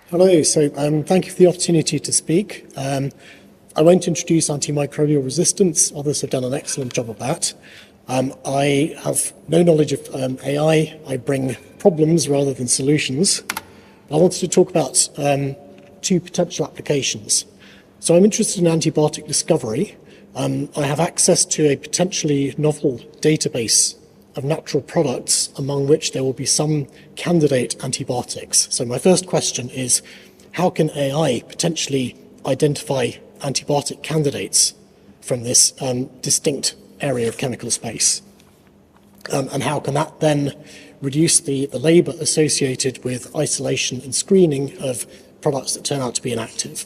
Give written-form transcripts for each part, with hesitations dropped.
Hello, thank you for the opportunity to speak. I won't introduce antimicrobial resistance, others have done an excellent job of that. I have no knowledge of AI, I bring problems rather than solutions. I wanted to talk about two potential applications. So I'm interested in antibiotic discovery. I have access to a potentially novel database of natural products, among which there will be some candidate antibiotics. So my first question is, how can AI potentially identify antibiotic candidates from this distinct area of chemical space? And how can that then reduce the labour associated with isolation and screening of products that turn out to be inactive?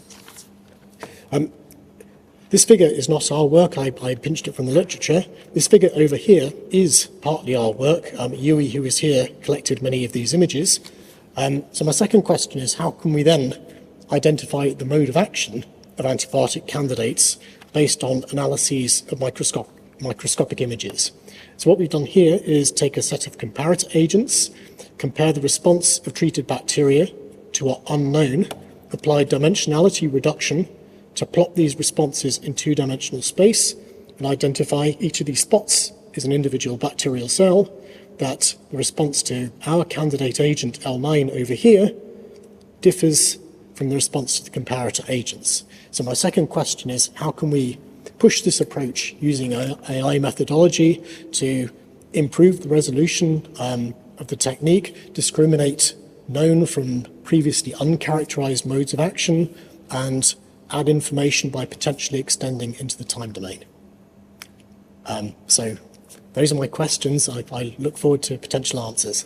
This figure is not our work, I pinched it from the literature. This figure over here is partly our work. Yui, who is here, collected many of these images. So my second question is, how can we then identify the mode of action of antibiotic candidates based on analyses of microscopic images? So what we've done here is take a set of comparator agents, compare the response of treated bacteria to our unknown, apply dimensionality reduction to plot these responses in two-dimensional space and identify each of these spots is an individual bacterial cell, that the response to our candidate agent L9 over here differs from the response to the comparator agents. So my second question is, how can we push this approach using AI methodology to improve the resolution of the technique, discriminate known from previously uncharacterized modes of action, and add information by potentially extending into the time domain? So those are my questions. I look forward to potential answers.